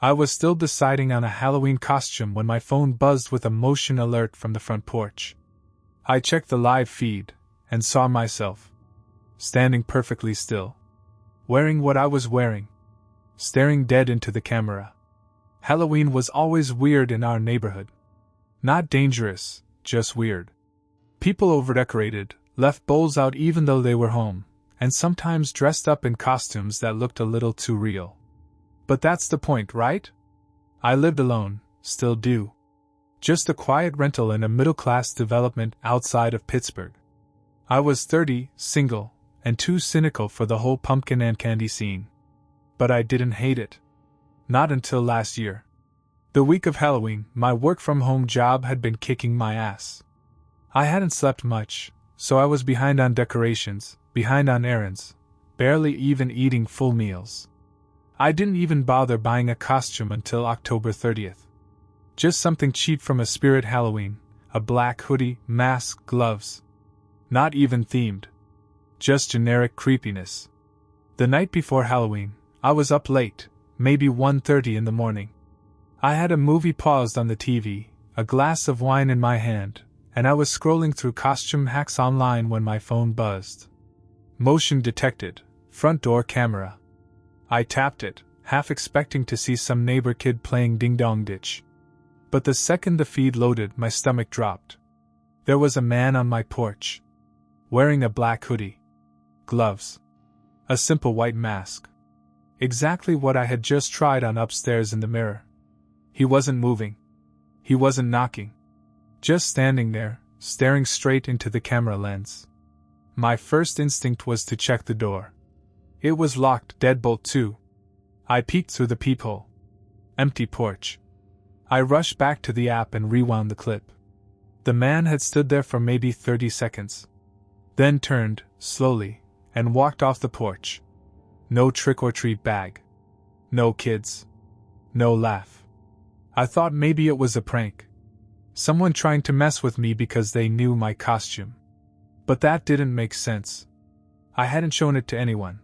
I was still deciding on a Halloween costume when my phone buzzed with a motion alert from the front porch. I checked the live feed and saw myself standing perfectly still, wearing what I was wearing, staring dead into the camera. Halloween was always weird in our neighborhood. Not dangerous, just weird. People overdecorated, left bowls out even though they were home, and sometimes dressed up in costumes that looked a little too real. But that's the point, right? I lived alone, still do. Just a quiet rental in a middle-class development outside of Pittsburgh. I was 30, single, and too cynical for the whole pumpkin and candy scene. But I didn't hate it. Not until last year. The week of Halloween, my work-from-home job had been kicking my ass. I hadn't slept much, so I was behind on decorations, behind on errands, barely even eating full meals. I didn't even bother buying a costume until October 30th. Just something cheap from a Spirit Halloween, a black hoodie, mask, gloves. Not even themed. Just generic creepiness. The night before Halloween, I was up late, maybe 1:30 in the morning. I had a movie paused on the TV, a glass of wine in my hand, and I was scrolling through costume hacks online when my phone buzzed. Motion detected, front door camera. I tapped it, half expecting to see some neighbor kid playing ding-dong ditch. But the second the feed loaded, my stomach dropped. There was a man on my porch, wearing a black hoodie, gloves, a simple white mask. Exactly what I had just tried on upstairs in the mirror. He wasn't moving. He wasn't knocking. Just standing there, staring straight into the camera lens. My first instinct was to check the door. It was locked, deadbolt too. I peeked through the peephole. Empty porch. I rushed back to the app and rewound the clip. The man had stood there for maybe 30 seconds. Then turned, slowly, and walked off the porch. No trick-or-treat bag. No kids. No laugh. I thought maybe it was a prank. Someone trying to mess with me because they knew my costume. But that didn't make sense. I hadn't shown it to anyone.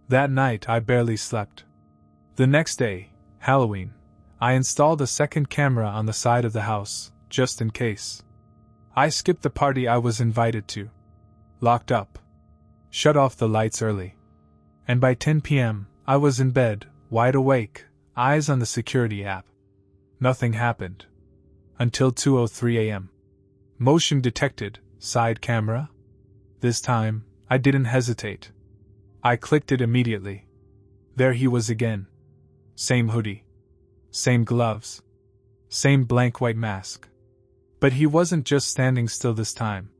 That night I barely slept. The next day, Halloween, I installed a second camera on the side of the house, just in case. I skipped the party I was invited to. Locked up. Shut off the lights early. And by 10 p.m., I was in bed, wide awake, eyes on the security app. Nothing happened. Until 2:03 a.m. Motion detected, side camera. This time, I didn't hesitate. I clicked it immediately. There he was again. Same hoodie. Same gloves. Same blank white mask. But he wasn't just standing still this time.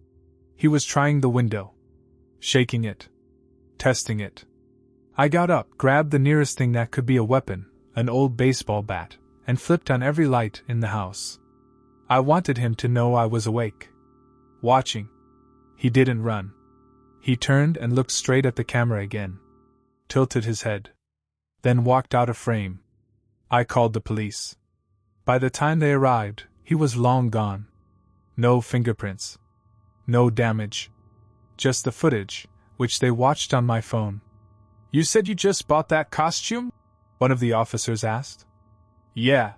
He was trying the window. Shaking it. Testing it. I got up, grabbed the nearest thing that could be a weapon, an old baseball bat, and flipped on every light in the house. I wanted him to know I was awake. Watching. He didn't run. He turned and looked straight at the camera again. Tilted his head. Then walked out of frame. I called the police. By the time they arrived, he was long gone. No fingerprints. No damage. Just the footage, which they watched on my phone. "You said you just bought that costume?" one of the officers asked. "Yeah.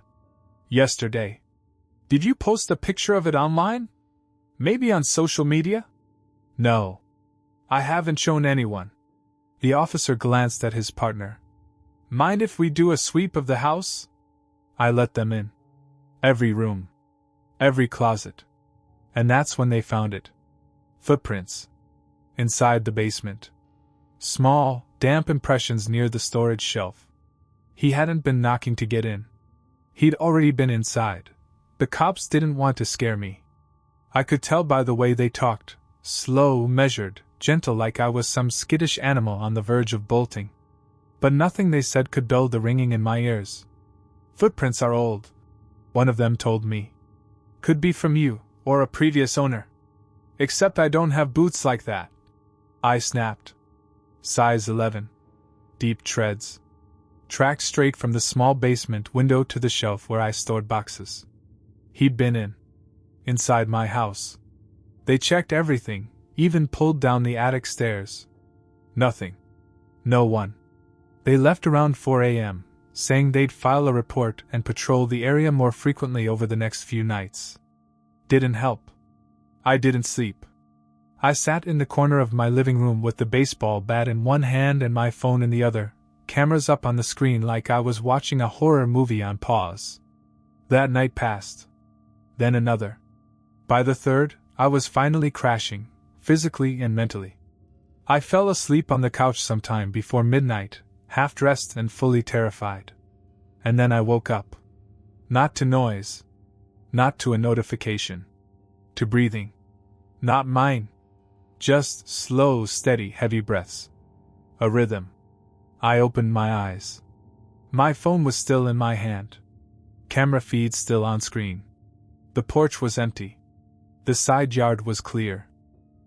Yesterday." "Did you post a picture of it online? Maybe on social media?" "No. I haven't shown anyone." The officer glanced at his partner. "Mind if we do a sweep of the house?" I let them in. Every room. Every closet. And that's when they found it. Footprints. Inside the basement. Small, damp impressions near the storage shelf. He hadn't been knocking to get in. He'd already been inside. The cops didn't want to scare me. I could tell by the way they talked, slow, measured, gentle, like I was some skittish animal on the verge of bolting. But nothing they said could dull the ringing in my ears. "Footprints are old," one of them told me. "Could be from you, or a previous owner." "Except I don't have boots like that," I snapped. Size 11. Deep treads. Tracked straight from the small basement window to the shelf where I stored boxes. He'd been in. Inside my house. They checked everything, even pulled down the attic stairs. Nothing. No one. They left around 4 a.m., saying they'd file a report and patrol the area more frequently over the next few nights. Didn't help. I didn't sleep. I sat in the corner of my living room with the baseball bat in one hand and my phone in the other, cameras up on the screen like I was watching a horror movie on pause. That night passed. Then another. By the third, I was finally crashing, physically and mentally. I fell asleep on the couch sometime before midnight, half-dressed and fully terrified. And then I woke up. Not to noise. Not to a notification. To breathing. Not mine. Just slow, steady, heavy breaths. A rhythm. I opened my eyes. My phone was still in my hand. Camera feed still on screen. The porch was empty. The side yard was clear.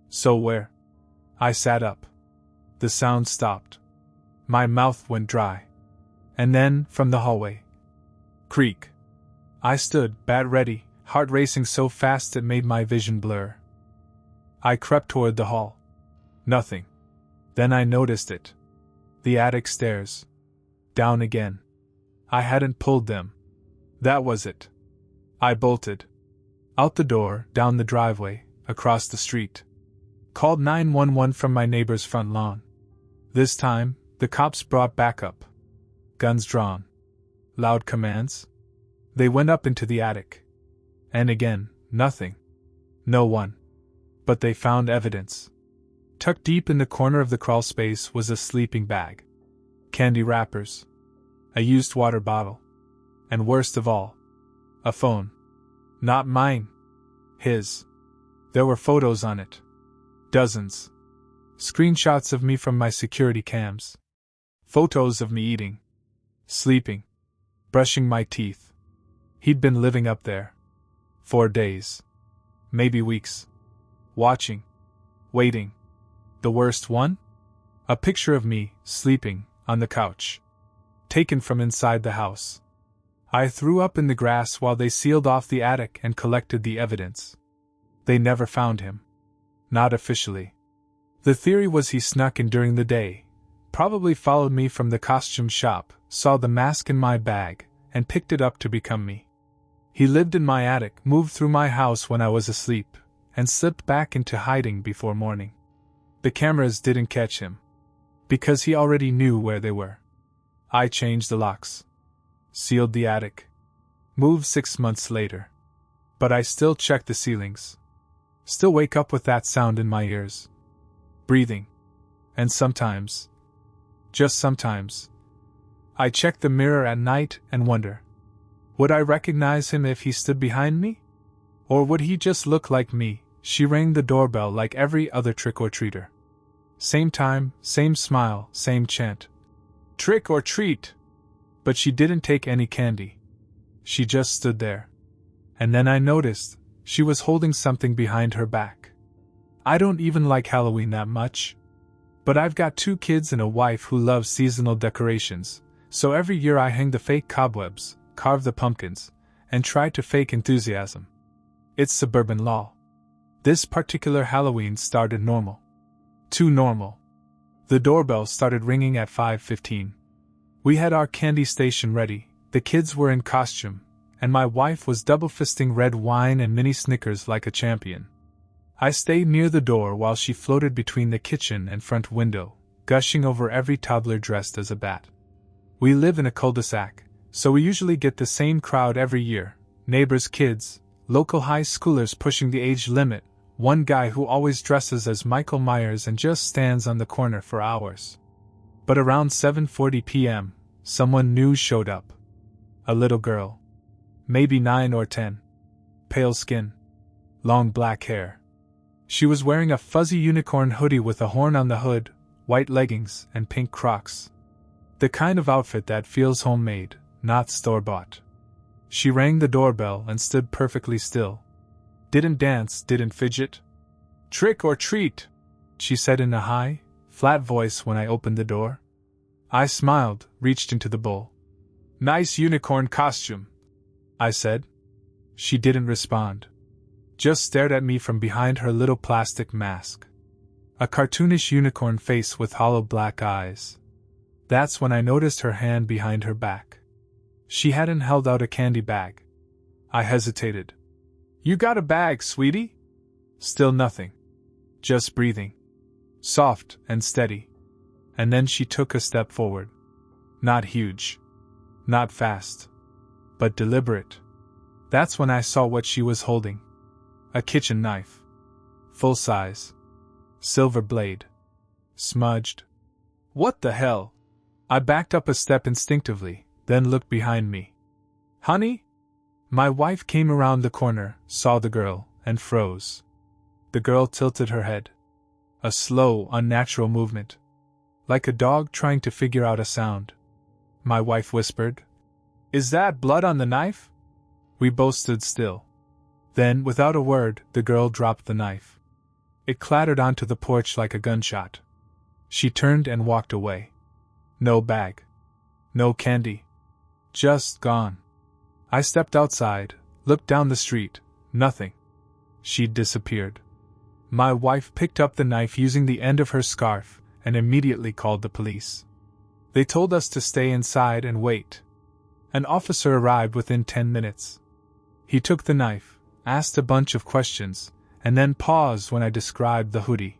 So where? I sat up. The sound stopped. My mouth went dry. And then, from the hallway. Creak. I stood, bat ready, heart racing so fast it made my vision blur. I crept toward the hall. Nothing. Then I noticed it. The attic stairs. Down again. I hadn't pulled them. That was it. I bolted. Out the door, down the driveway, across the street. Called 911 from my neighbor's front lawn. This time, the cops brought backup. Guns drawn. Loud commands. They went up into the attic. And again, nothing. No one. But they found evidence. Tucked deep in the corner of the crawl space was a sleeping bag. Candy wrappers. A used water bottle. And worst of all, a phone. Not mine. His. There were photos on it. Dozens. Screenshots of me from my security cams. Photos of me eating. Sleeping. Brushing my teeth. He'd been living up there. 4 days. Maybe weeks. Watching. Waiting. The worst one? A picture of me, sleeping, on the couch. Taken from inside the house. I threw up in the grass while they sealed off the attic and collected the evidence. They never found him. Not officially. The theory was he snuck in during the day, probably followed me from the costume shop, saw the mask in my bag, and picked it up to become me. He lived in my attic, moved through my house when I was asleep, and slipped back into hiding before morning. The cameras didn't catch him. Because he already knew where they were. I changed the locks. Sealed the attic. Moved 6 months later. But I still check the ceilings. Still wake up with that sound in my ears. Breathing. And sometimes, just sometimes, I check the mirror at night and wonder, would I recognize him if he stood behind me? Or would he just look like me? She rang the doorbell like every other trick-or-treater. Same time, same smile, same chant. Trick or treat! But she didn't take any candy. She just stood there. And then I noticed, she was holding something behind her back. I don't even like Halloween that much. But I've got 2 kids and a wife who loves seasonal decorations, so every year I hang the fake cobwebs, carve the pumpkins, and try to fake enthusiasm. It's suburban law. This particular Halloween started normal. Too normal. The doorbell started ringing at 5:15. We had our candy station ready, the kids were in costume, and my wife was double-fisting red wine and mini Snickers like a champion. I stayed near the door while she floated between the kitchen and front window, gushing over every toddler dressed as a bat. We live in a cul-de-sac, so we usually get the same crowd every year, neighbors' kids, local high schoolers pushing the age limit, one guy who always dresses as Michael Myers and just stands on the corner for hours. But around 7:40 p.m., someone new showed up. A little girl. Maybe 9 or 10. Pale skin. Long black hair. She was wearing a fuzzy unicorn hoodie with a horn on the hood, white leggings, and pink Crocs. The kind of outfit that feels homemade, not store-bought. She rang the doorbell and stood perfectly still. Didn't dance, didn't fidget. Trick or treat, she said in a high, flat voice when I opened the door. I smiled, reached into the bowl. Nice unicorn costume, I said. She didn't respond. Just stared at me from behind her little plastic mask. A cartoonish unicorn face with hollow black eyes. That's when I noticed her hand behind her back. She hadn't held out a candy bag. I hesitated. You got a bag, sweetie? Still nothing. Just breathing. Soft and steady. And then she took a step forward. Not huge. Not fast. But deliberate. That's when I saw what she was holding. A kitchen knife. Full size. Silver blade. Smudged. What the hell? I backed up a step instinctively, then looked behind me. Honey? My wife came around the corner, saw the girl, and froze. The girl tilted her head. A slow, unnatural movement. Like a dog trying to figure out a sound. My wife whispered, "Is that blood on the knife?" We both stood still. Then, without a word, the girl dropped the knife. It clattered onto the porch like a gunshot. She turned and walked away. No bag. No candy. Just gone. I stepped outside, looked down the street. Nothing. She'd disappeared. My wife picked up the knife using the end of her scarf and immediately called the police. They told us to stay inside and wait. An officer arrived within 10 minutes. He took the knife, asked a bunch of questions, and then paused when I described the hoodie.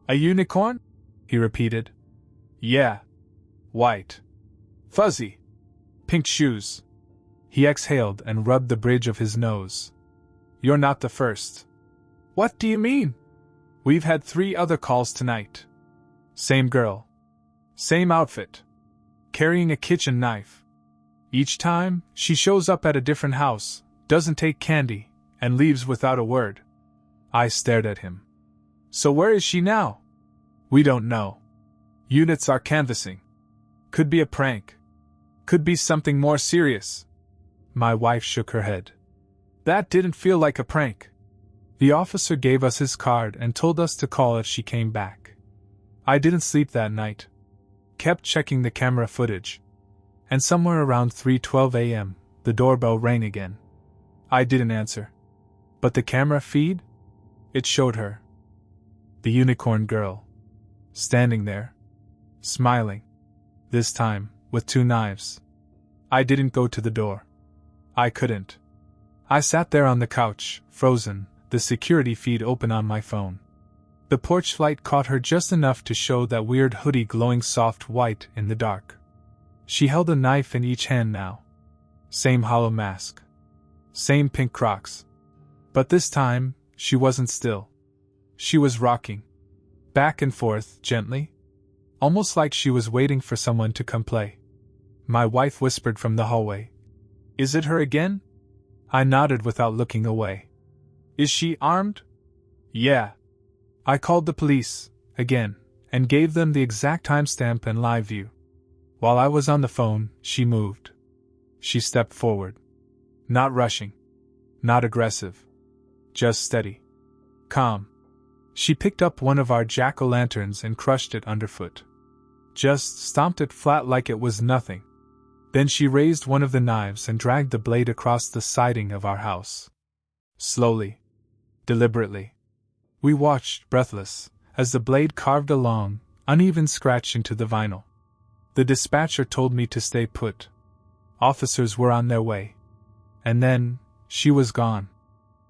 "A unicorn?" he repeated. "Yeah. White. Fuzzy. Pink shoes." He exhaled and rubbed the bridge of his nose. "You're not the first." "What do you mean?" "We've had 3 other calls tonight. Same girl. Same outfit. Carrying a kitchen knife. Each time, she shows up at a different house, doesn't take candy, and leaves without a word." I stared at him. "So where is she now?" "We don't know. Units are canvassing. Could be a prank. Could be something more serious." My wife shook her head. "That didn't feel like a prank." The officer gave us his card and told us to call if she came back. I didn't sleep that night. Kept checking the camera footage. And somewhere around 3:12 a.m., the doorbell rang again. I didn't answer. But the camera feed? It showed her. The unicorn girl. Standing there. Smiling. This time, with 2 knives. I didn't go to the door. I couldn't. I sat there on the couch, frozen, the security feed open on my phone. The porch light caught her just enough to show that weird hoodie glowing soft white in the dark. She held a knife in each hand now. Same hollow mask. Same pink Crocs. But this time, she wasn't still. She was rocking. Back and forth, gently. Almost like she was waiting for someone to come play. My wife whispered from the hallway. "Is it her again?" I nodded without looking away. "Is she armed?" "Yeah." I called the police, again, and gave them the exact timestamp and live view. While I was on the phone, she moved. She stepped forward. Not rushing. Not aggressive. Just steady. Calm. She picked up one of our jack-o'-lanterns and crushed it underfoot. Just stomped it flat like it was nothing. Then she raised one of the knives and dragged the blade across the siding of our house. Slowly. Deliberately. We watched, breathless, as the blade carved a long, uneven scratch into the vinyl. The dispatcher told me to stay put. Officers were on their way. And then, she was gone.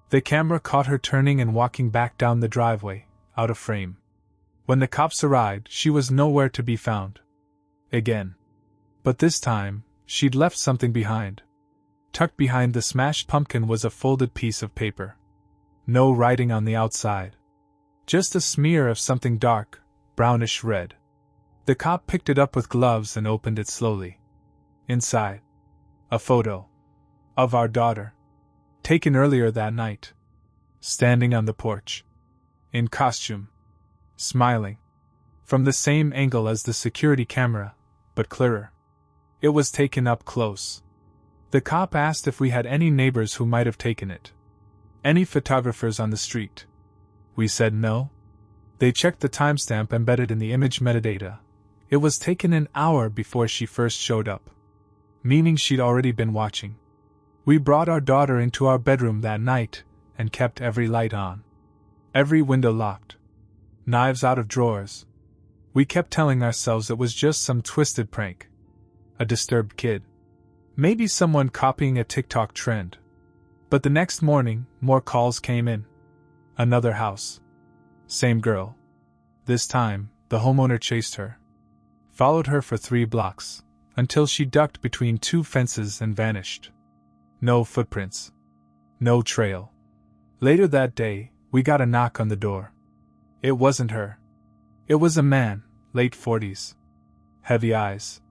The camera caught her turning and walking back down the driveway, out of frame. When the cops arrived, she was nowhere to be found. Again. But this time, she'd left something behind. Tucked behind the smashed pumpkin was a folded piece of paper. No writing on the outside. Just a smear of something dark, brownish red. The cop picked it up with gloves and opened it slowly. Inside. A photo. Of our daughter. Taken earlier that night. Standing on the porch. In costume. Smiling. From the same angle as the security camera, but clearer. It was taken up close. The cop asked if we had any neighbors who might have taken it. Any photographers on the street. We said no. They checked the timestamp embedded in the image metadata. It was taken an hour before she first showed up. Meaning she'd already been watching. We brought our daughter into our bedroom that night and kept every light on. Every window locked. Knives out of drawers. We kept telling ourselves it was just some twisted prank. A disturbed kid. Maybe someone copying a TikTok trend. But the next morning, more calls came in. Another house. Same girl. This time, the homeowner chased her. Followed her for 3 blocks, until she ducked between 2 fences and vanished. No footprints. No trail. Later that day, we got a knock on the door. It wasn't her. It was a man, late 40s. Heavy eyes.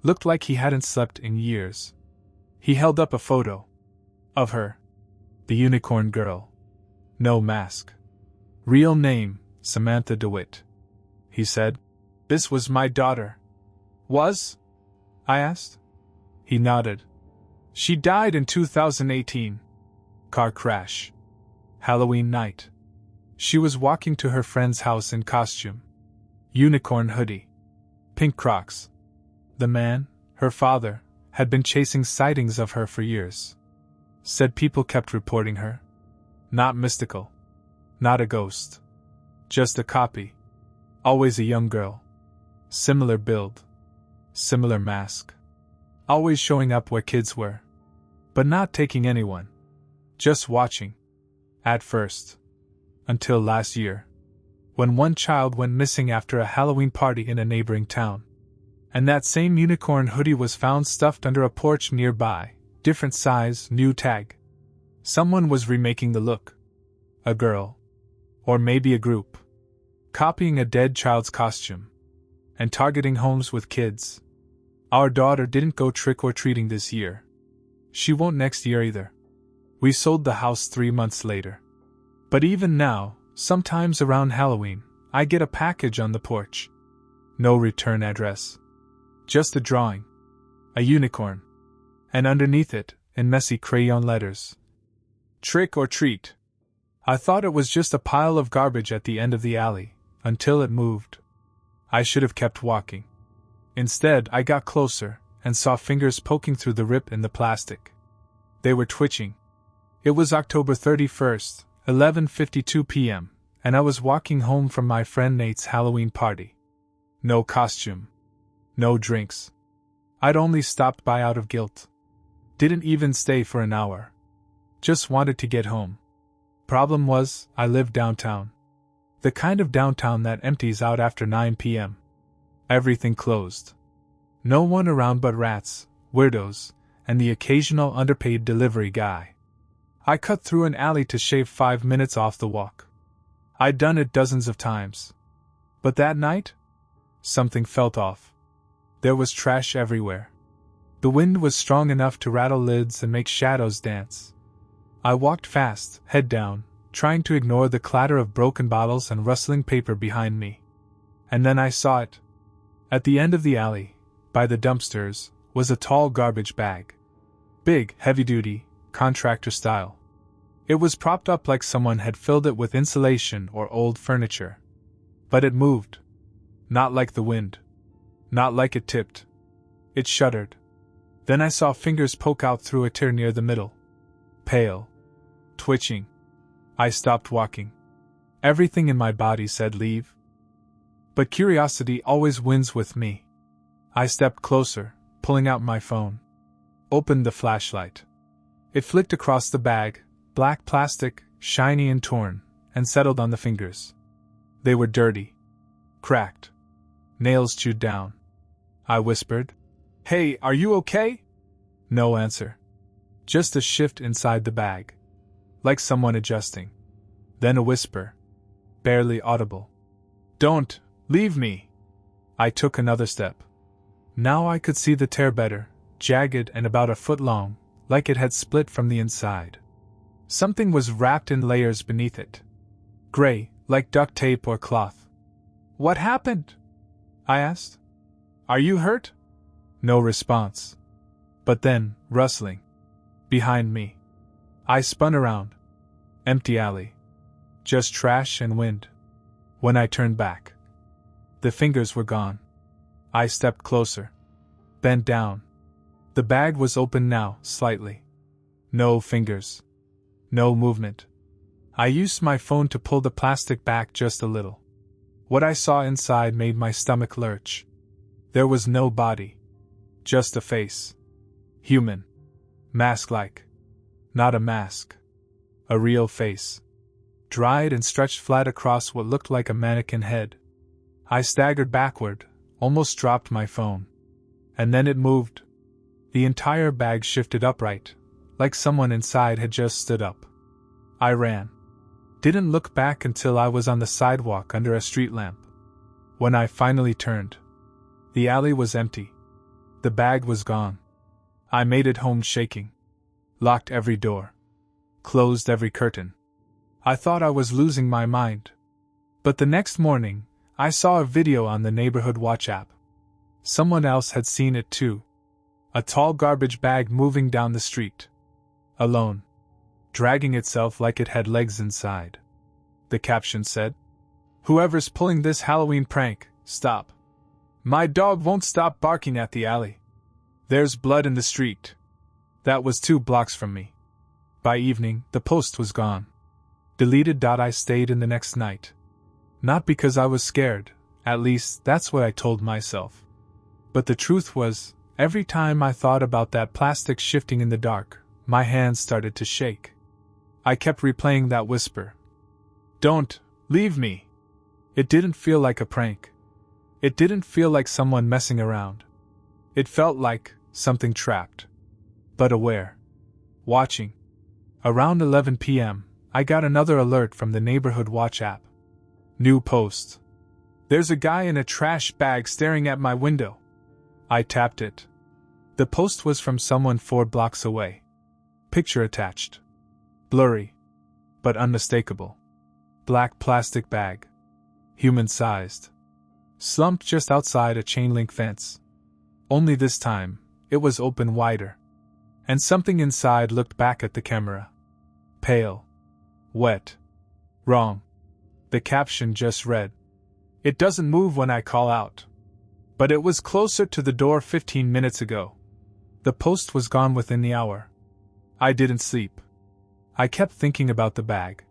Looked like he hadn't slept in years. He held up a photo. Of her. The unicorn girl. No mask. Real name, Samantha DeWitt. He said, "This was my daughter." Was? I asked. He nodded. She died in 2018. Car crash. Halloween night. She was walking to her friend's house in costume. Unicorn hoodie. Pink Crocs. The man, her father, had been chasing sightings of her for years. Said people kept reporting her. Not mystical. Not a ghost. Just a copy. Always a young girl. Similar build. Similar mask. Always showing up where kids were. But not taking anyone. Just watching. At first. Until last year. When one child went missing after a Halloween party in a neighboring town. And that same unicorn hoodie was found stuffed under a porch nearby, different size, new tag. Someone was remaking the look. A girl. Or maybe a group. Copying a dead child's costume. And targeting homes with kids. Our daughter didn't go trick-or-treating this year. She won't next year either. We sold the house 3 months later. But even now, sometimes around Halloween, I get a package on the porch. No return address. Just a drawing. A unicorn. And underneath it, in messy crayon letters. Trick or treat. I thought it was just a pile of garbage at the end of the alley, until it moved. I should have kept walking. Instead, I got closer, and saw fingers poking through the rip in the plastic. They were twitching. It was October 31st, 11:52 p.m., and I was walking home from my friend Nate's Halloween party. No costume. No drinks. I'd only stopped by out of guilt. Didn't even stay for an hour. Just wanted to get home. Problem was, I lived downtown. The kind of downtown that empties out after 9 p.m. Everything closed. No one around but rats, weirdos, and the occasional underpaid delivery guy. I cut through an alley to shave 5 minutes off the walk. I'd done it dozens of times. But that night? Something felt off. There was trash everywhere. The wind was strong enough to rattle lids and make shadows dance. I walked fast, head down, trying to ignore the clatter of broken bottles and rustling paper behind me. And then I saw it. At the end of the alley, by the dumpsters, was a tall garbage bag. Big, heavy-duty, contractor style. It was propped up like someone had filled it with insulation or old furniture. But it moved. Not like the wind. Not like it tipped. It shuddered. Then I saw fingers poke out through a tear near the middle. Pale. Twitching. I stopped walking. Everything in my body said leave. But curiosity always wins with me. I stepped closer, pulling out my phone. Opened the flashlight. It flicked across the bag, black plastic, shiny and torn, and settled on the fingers. They were dirty. Cracked. Nails chewed down. I whispered, "Hey, are you okay?" No answer. Just a shift inside the bag. Like someone adjusting. Then a whisper. Barely audible. "Don't, leave me." I took another step. Now I could see the tear better, jagged and about a foot long, like it had split from the inside. Something was wrapped in layers beneath it. Gray, like duct tape or cloth. "What happened?" I asked. "Are you hurt?" No response. But then, rustling. Behind me. I spun around. Empty alley. Just trash and wind. When I turned back, the fingers were gone. I stepped closer. Bent down. The bag was open now, slightly. No fingers. No movement. I used my phone to pull the plastic back just a little. What I saw inside made my stomach lurch. There was no body. Just a face. Human. Mask-like. Not a mask. A real face. Dried and stretched flat across what looked like a mannequin head. I staggered backward, almost dropped my phone. And then it moved. The entire bag shifted upright, like someone inside had just stood up. I ran. Didn't look back until I was on the sidewalk under a street lamp. When I finally turned, the alley was empty. The bag was gone. I made it home shaking. Locked every door. Closed every curtain. I thought I was losing my mind. But the next morning, I saw a video on the Neighborhood Watch app. Someone else had seen it too. A tall garbage bag moving down the street. Alone. Dragging itself like it had legs inside. The caption said, "Whoever's pulling this Halloween prank, stop. My dog won't stop barking at the alley. There's blood in the street." That was 2 blocks from me. By evening, the post was gone. Deleted. I stayed in the next night. Not because I was scared, at least that's what I told myself. But the truth was, every time I thought about that plastic shifting in the dark, my hands started to shake. I kept replaying that whisper. "Don't leave me." It didn't feel like a prank. It didn't feel like someone messing around. It felt like something trapped. But aware. Watching. Around 11 p.m., I got another alert from the Neighborhood Watch app. New post. "There's a guy in a trash bag staring at my window." I tapped it. The post was from someone 4 blocks away. Picture attached. Blurry. But unmistakable. Black plastic bag. Human-sized. Slumped just outside a chain-link fence. Only this time, it was open wider. And something inside looked back at the camera. Pale. Wet. Wrong. The caption just read, "It doesn't move when I call out." But it was closer to the door 15 minutes ago. The post was gone within the hour. I didn't sleep. I kept thinking about the bag.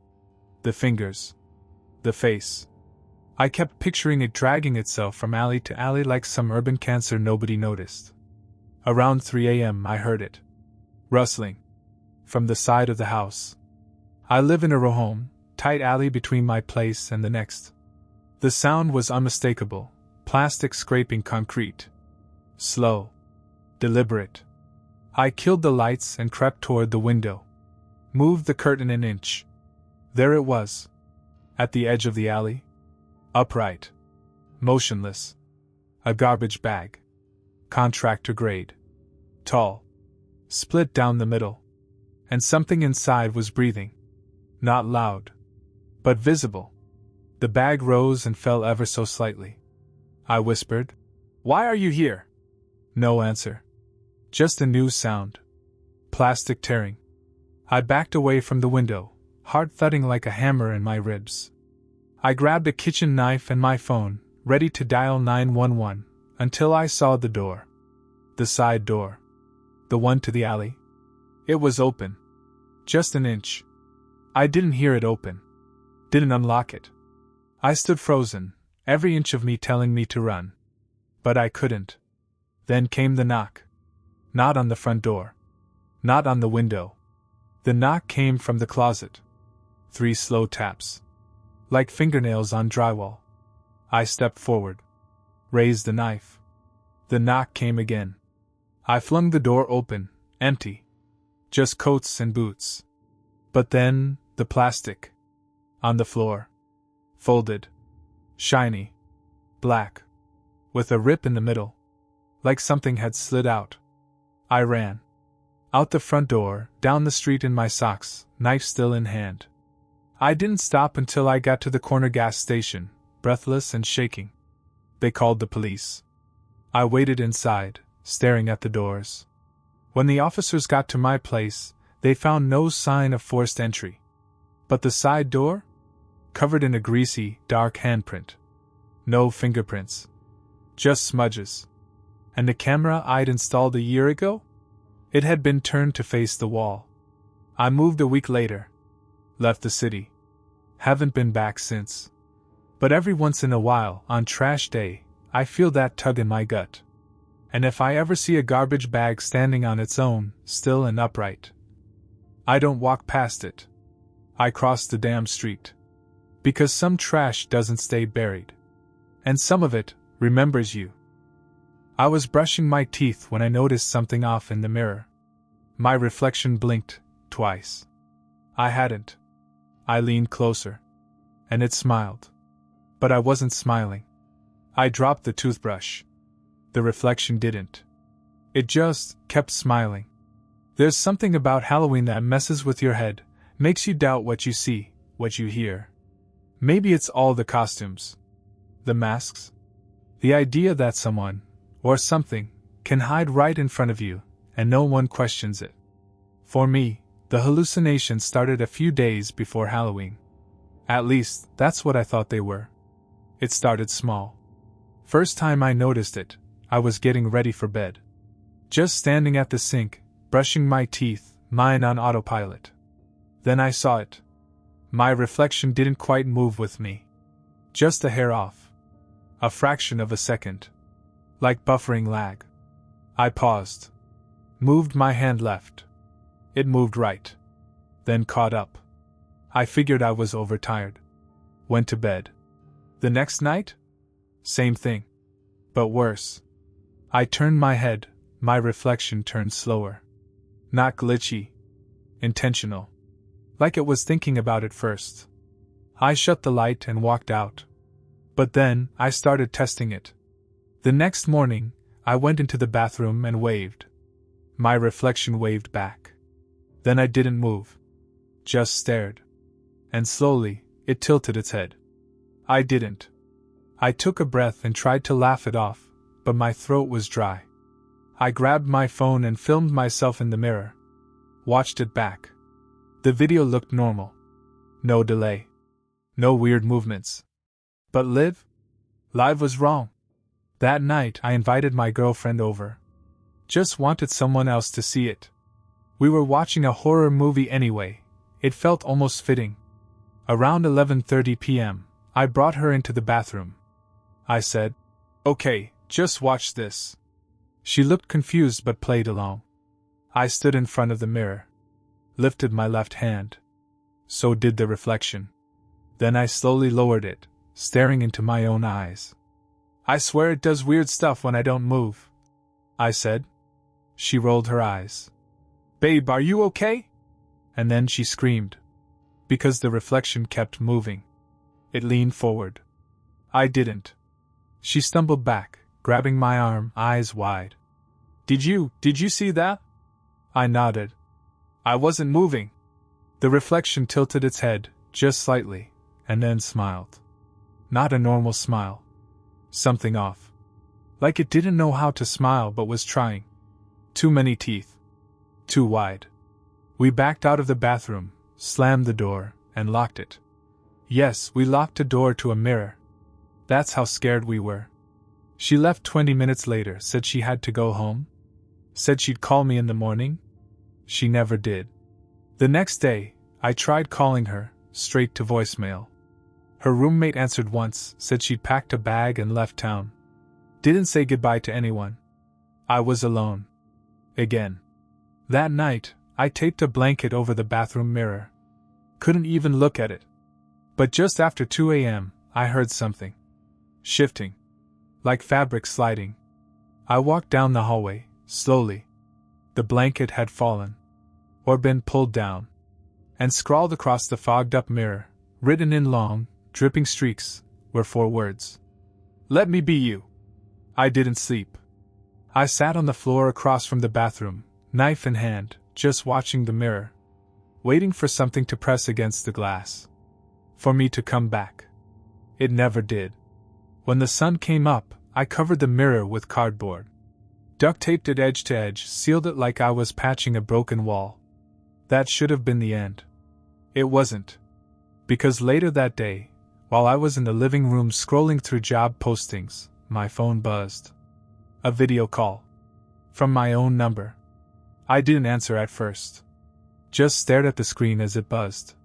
The fingers. The face. I kept picturing it dragging itself from alley to alley like some urban cancer nobody noticed. Around 3 a.m. I heard it. Rustling. From the side of the house. I live in a row home, tight alley between my place and the next. The sound was unmistakable, plastic scraping concrete. Slow. Deliberate. I killed the lights and crept toward the window. Moved the curtain an inch. There it was. At the edge of the alley. Upright. Motionless. A garbage bag. Contractor grade. Tall. Split down the middle. And something inside was breathing. Not loud. But visible. The bag rose and fell ever so slightly. I whispered, "Why are you here?" No answer. Just a new sound. Plastic tearing. I backed away from the window, heart thudding like a hammer in my ribs. I grabbed a kitchen knife and my phone, ready to dial 911, until I saw the door. The side door. The one to the alley. It was open. Just an inch. I didn't hear it open. Didn't unlock it. I stood frozen, every inch of me telling me to run. But I couldn't. Then came the knock. Not on the front door. Not on the window. The knock came from the closet. 3 slow taps. Like fingernails on drywall. I stepped forward. Raised the knife. The knock came again. I flung the door open, empty. Just coats and boots. But then, the plastic. On the floor. Folded. Shiny. Black. With a rip in the middle. Like something had slid out. I ran. Out the front door, down the street in my socks, knife still in hand. I didn't stop until I got to the corner gas station, breathless and shaking. They called the police. I waited inside, staring at the doors. When the officers got to my place, they found no sign of forced entry. But the side door? Covered in a greasy, dark handprint. No fingerprints. Just smudges. And the camera I'd installed a year ago? It had been turned to face the wall. I moved a week later. Left the city. Haven't been back since. But every once in a while, on trash day, I feel that tug in my gut. And if I ever see a garbage bag standing on its own, still and upright, I don't walk past it. I cross the damn street. Because some trash doesn't stay buried. And some of it remembers you. I was brushing my teeth when I noticed something off in the mirror. My reflection blinked twice. I hadn't. I leaned closer. And it smiled. But I wasn't smiling. I dropped the toothbrush. The reflection didn't. It just kept smiling. There's something about Halloween that messes with your head, makes you doubt what you see, what you hear. Maybe it's all the costumes. The masks. The idea that someone, or something, can hide right in front of you, and no one questions it. For me, the hallucinations started a few days before Halloween. At least, that's what I thought they were. It started small. First time I noticed it, I was getting ready for bed. Just standing at the sink, brushing my teeth, mine on autopilot. Then I saw it. My reflection didn't quite move with me. Just a hair off. A fraction of a second. Like buffering lag. I paused. Moved my hand left. It moved right. Then caught up. I figured I was overtired. Went to bed. The next night? Same thing. But worse. I turned my head, my reflection turned slower. Not glitchy. Intentional. Like it was thinking about it first. I shut the light and walked out. But then, I started testing it. The next morning, I went into the bathroom and waved. My reflection waved back. Then I didn't move. Just stared. And slowly, it tilted its head. I didn't. I took a breath and tried to laugh it off, but my throat was dry. I grabbed my phone and filmed myself in the mirror. Watched it back. The video looked normal. No delay. No weird movements. But live was wrong. That night I invited my girlfriend over. Just wanted someone else to see it. We were watching a horror movie anyway. It felt almost fitting. Around 11:30 p.m., I brought her into the bathroom. I said, "Okay, just watch this." She looked confused but played along. I stood in front of the mirror. Lifted my left hand. So did the reflection. Then I slowly lowered it, staring into my own eyes. "I swear it does weird stuff when I don't move," I said. She rolled her eyes. "Babe, are you okay?" And then she screamed. Because the reflection kept moving. It leaned forward. I didn't. She stumbled back, grabbing my arm, eyes wide. Did you see that?" I nodded. "I wasn't moving." The reflection tilted its head, just slightly, and then smiled. Not a normal smile. Something off. Like it didn't know how to smile but was trying. Too many teeth. Too wide. We backed out of the bathroom, slammed the door, and locked it. Yes, we locked a door to a mirror. That's how scared we were. She left 20 minutes later, said she had to go home. Said she'd call me in the morning. She never did. The next day, I tried calling her, straight to voicemail. Her roommate answered once, said she'd packed a bag and left town. Didn't say goodbye to anyone. I was alone. Again. That night, I taped a blanket over the bathroom mirror. Couldn't even look at it. But just after 2 a.m., I heard something. Shifting. Like fabric sliding. I walked down the hallway, slowly. The blanket had fallen. Or been pulled down. And scrawled across the fogged-up mirror, written in long, dripping streaks, were 4 words. "Let me be you." I didn't sleep. I sat on the floor across from the bathroom, knife in hand, just watching the mirror. Waiting for something to press against the glass. For me to come back. It never did. When the sun came up, I covered the mirror with cardboard. Duct-taped it edge to edge, sealed it like I was patching a broken wall. That should have been the end. It wasn't. Because later that day, while I was in the living room scrolling through job postings, my phone buzzed. A video call. From my own number. I didn't answer at first. Just stared at the screen as it buzzed.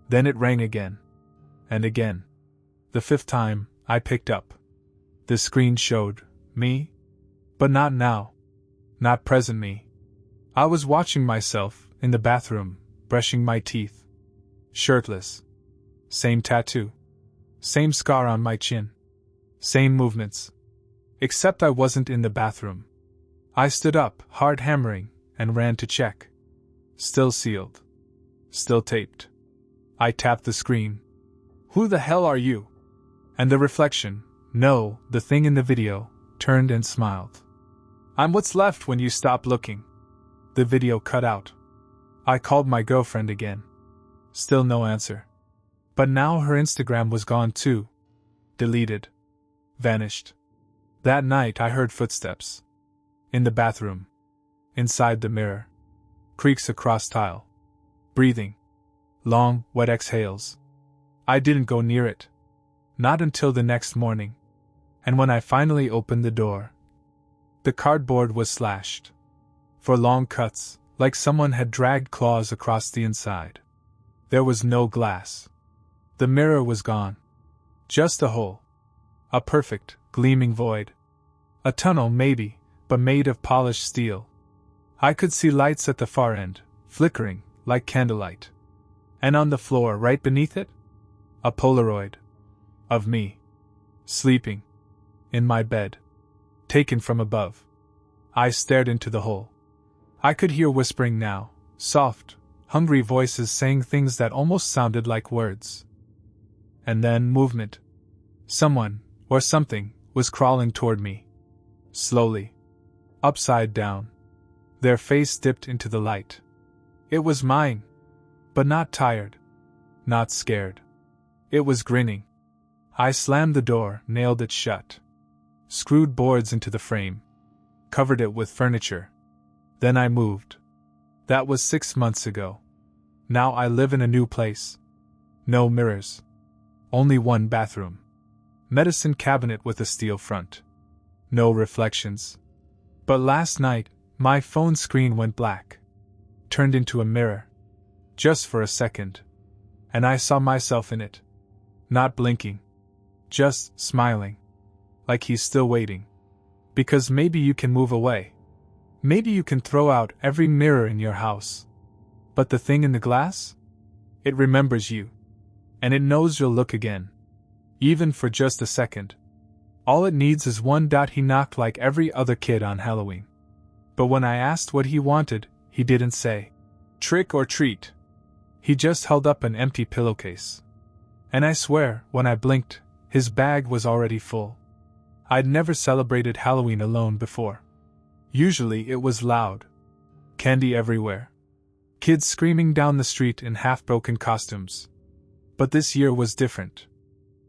Then it rang again. And again. The 5th time, I picked up. The screen showed me. But not now. Not present me. I was watching myself, in the bathroom, brushing my teeth. Shirtless. Same tattoo. Same scar on my chin. Same movements. Except I wasn't in the bathroom. I stood up, hard hammering, and ran to check. Still sealed. Still taped. I tapped the screen. Who the hell are you? And the reflection, no, the thing in the video, turned and smiled. I'm what's left when you stop looking. The video cut out. I called my girlfriend again. Still no answer. But now her Instagram was gone too. Deleted. Vanished. That night I heard footsteps. In the bathroom. Inside the mirror. Creaks across tile. Breathing. Long, wet exhales. I didn't go near it. Not until the next morning. And when I finally opened the door, the cardboard was slashed. For long cuts, like someone had dragged claws across the inside. There was no glass. The mirror was gone. Just a hole. A perfect, gleaming void. A tunnel maybe, but made of polished steel. I could see lights at the far end, flickering, like candlelight. And on the floor right beneath it, a Polaroid. Of me. Sleeping. In my bed. Taken from above. I stared into the hole. I could hear whispering now, soft, hungry voices saying things that almost sounded like words. And then movement. Someone, or something, was crawling toward me. Slowly. Upside down. Their face dipped into the light. It was mine. But not tired. Not scared. It was grinning. I slammed the door, nailed it shut. Screwed boards into the frame. Covered it with furniture. Then I moved. That was 6 months ago. Now I live in a new place. No mirrors. Only one bathroom. Medicine cabinet with a steel front. No reflections. But last night, my phone screen went black. Turned into a mirror. Just for a second. And I saw myself in it. Not blinking. Just smiling. Like he's still waiting. Because maybe you can move away. Maybe you can throw out every mirror in your house. But the thing in the glass? It remembers you. And it knows you'll look again. Even for just a second. All it needs is one. He knocked like every other kid on Halloween. But when I asked what he wanted, he didn't say trick or treat. He just held up an empty pillowcase. And I swear, when I blinked, his bag was already full. I'd never celebrated Halloween alone before. Usually it was loud. Candy everywhere. Kids screaming down the street in half-broken costumes. But this year was different.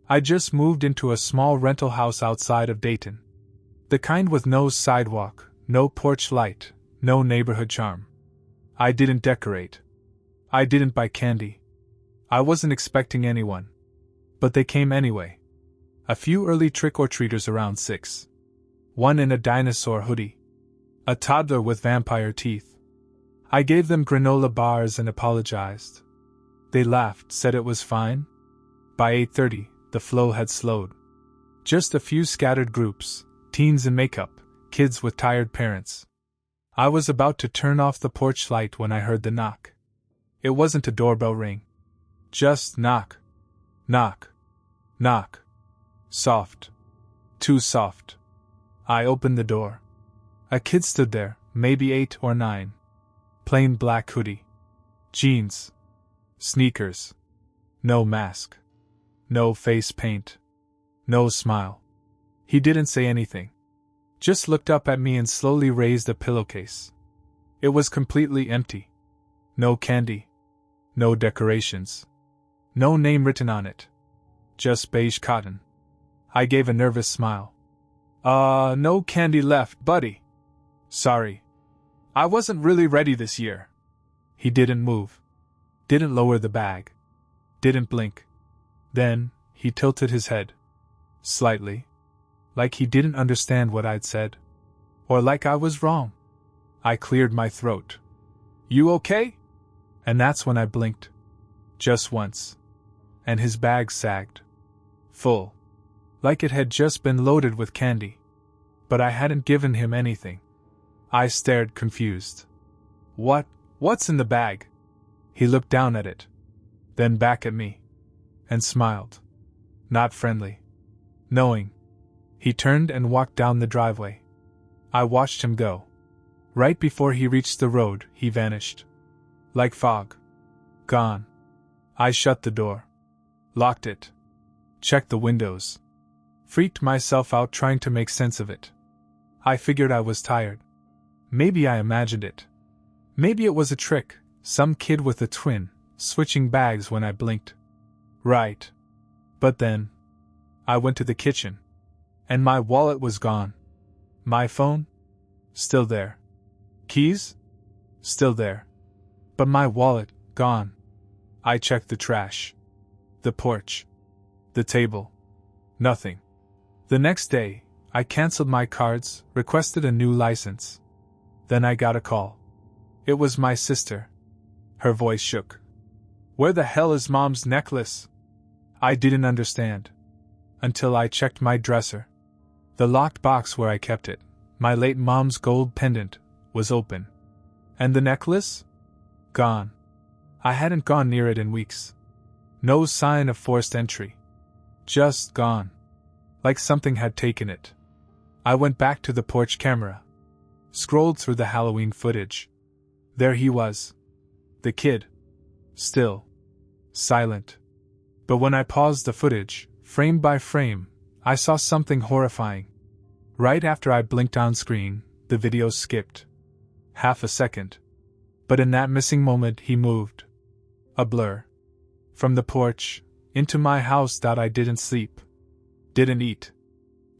I just moved into a small rental house outside of Dayton. The kind with no sidewalk, no porch light, no neighborhood charm. I didn't decorate. I didn't buy candy. I wasn't expecting anyone. But they came anyway. A few early trick-or-treaters around 6. One in a dinosaur hoodie. A toddler with vampire teeth. I gave them granola bars and apologized. They laughed, said it was fine. By 8:30, the flow had slowed. Just a few scattered groups, teens in makeup, kids with tired parents. I was about to turn off the porch light when I heard the knock. It wasn't a doorbell ring. Just knock. Knock. Knock. Soft. Too soft. I opened the door. A kid stood there, maybe 8 or 9. Plain black hoodie. Jeans. Sneakers. No mask. No face paint. No smile. He didn't say anything. Just looked up at me and slowly raised a pillowcase. It was completely empty. No candy. No decorations. No name written on it. Just beige cotton. I gave a nervous smile. No candy left, buddy. Sorry. I wasn't really ready this year. He didn't move. Didn't lower the bag. Didn't blink. Then, he tilted his head. Slightly. Like he didn't understand what I'd said. Or like I was wrong. I cleared my throat. You okay? And that's when I blinked. Just once. And his bag sagged. Full. Like it had just been loaded with candy. But I hadn't given him anything. I stared, confused. What's in the bag? He looked down at it, then back at me, and smiled. Not friendly. Knowing. He turned and walked down the driveway. I watched him go. Right before he reached the road, he vanished. Like fog. Gone. I shut the door. Locked it. Checked the windows. Freaked myself out trying to make sense of it. I figured I was tired. Maybe I imagined it. Maybe it was a trick, some kid with a twin, switching bags when I blinked. Right. But then, I went to the kitchen. And my wallet was gone. My phone? Still there. Keys? Still there. But my wallet, gone. I checked the trash. The porch. The table. Nothing. The next day, I canceled my cards, requested a new license. Then I got a call. It was my sister. Her voice shook. Where the hell is Mom's necklace? I didn't understand. Until I checked my dresser. The locked box where I kept it, my late mom's gold pendant, was open. And the necklace? Gone. I hadn't gone near it in weeks. No sign of forced entry. Just gone. Like something had taken it. I went back to the porch camera. Scrolled through the Halloween footage. There he was. The kid. Still. Silent. But when I paused the footage, frame by frame, I saw something horrifying. Right after I blinked on screen, the video skipped. Half a second. But in that missing moment he moved. A blur. From the porch, into my house. I didn't sleep. Didn't eat.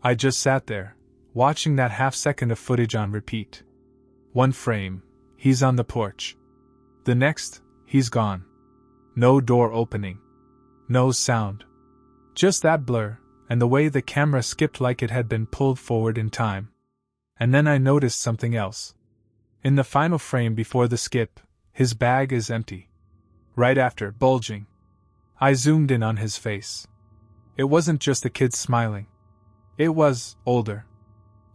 I just sat there, watching that half second of footage on repeat. One frame, he's on the porch. The next, he's gone. No door opening. No sound. Just that blur, and the way the camera skipped like it had been pulled forward in time. And then I noticed something else. In the final frame before the skip, his bag is empty. Right after, bulging. I zoomed in on his face. It wasn't just a kid smiling. It was older.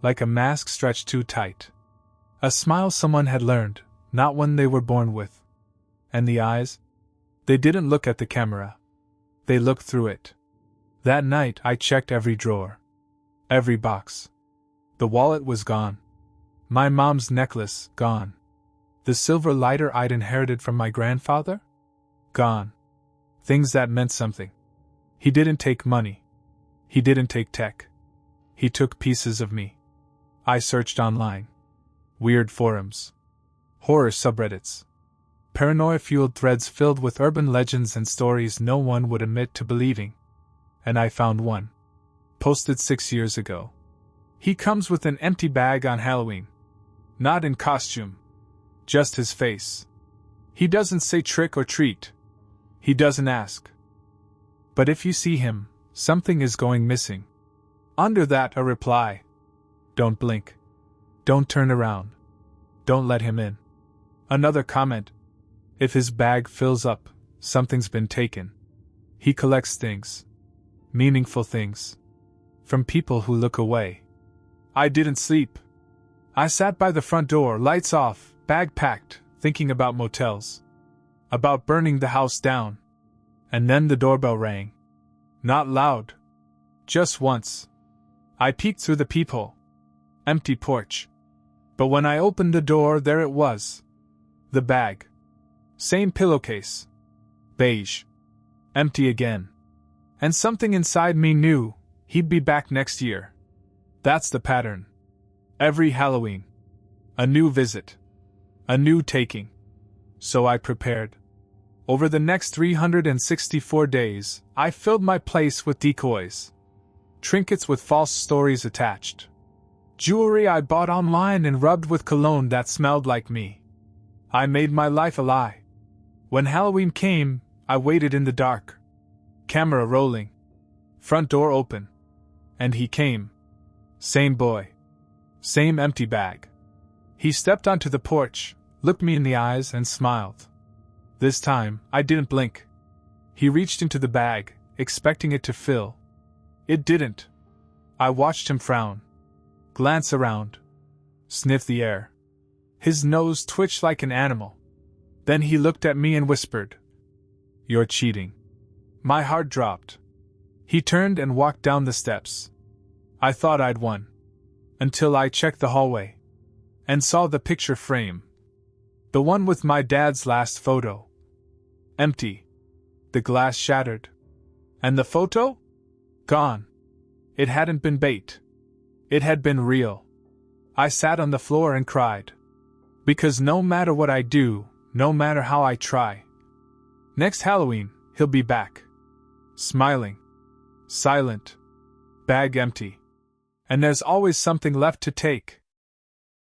Like a mask stretched too tight. A smile someone had learned, not one they were born with. And the eyes? They didn't look at the camera. They looked through it. That night I checked every drawer. Every box. The wallet was gone. My mom's necklace, gone. The silver lighter I'd inherited from my grandfather? Gone. Things that meant something. He didn't take money. He didn't take tech. He took pieces of me. I searched online. Weird forums. Horror subreddits. Paranoia-fueled threads filled with urban legends and stories no one would admit to believing. And I found one. Posted 6 years ago. He comes with an empty bag on Halloween. Not in costume. Just his face. He doesn't say trick or treat. He doesn't ask. But if you see him, something is going missing. Under that, a reply. Don't blink. Don't turn around. Don't let him in. Another comment. If his bag fills up, something's been taken. He collects things. Meaningful things. From people who look away. I didn't sleep. I sat by the front door, lights off, bag packed, thinking about motels. About burning the house down. And then the doorbell rang. Not loud. Just once. I peeked through the peephole. Empty porch. But when I opened the door, there it was. The bag. Same pillowcase. Beige. Empty again. And something inside me knew he'd be back next year. That's the pattern. Every Halloween. A new visit. A new taking. So I prepared. Over the next 364 days, I filled my place with decoys. Trinkets with false stories attached. Jewelry I bought online and rubbed with cologne that smelled like me. I made my life a lie. When Halloween came, I waited in the dark. Camera rolling. Front door open. And he came. Same boy. Same empty bag. He stepped onto the porch, looked me in the eyes and smiled. This time, I didn't blink. He reached into the bag, expecting it to fill. It didn't. I watched him frown. glance around, sniff the air. His nose twitched like an animal. Then he looked at me and whispered, "You're cheating." My heart dropped. He turned and walked down the steps. I thought I'd won. Until I checked the hallway. And saw the picture frame. The one with my dad's last photo. Empty. The glass shattered. And the photo? Gone. It hadn't been bait. It had been real. I sat on the floor and cried. Because no matter what I do, no matter how I try, next Halloween, he'll be back. Smiling. Silent. Bag empty. And there's always something left to take.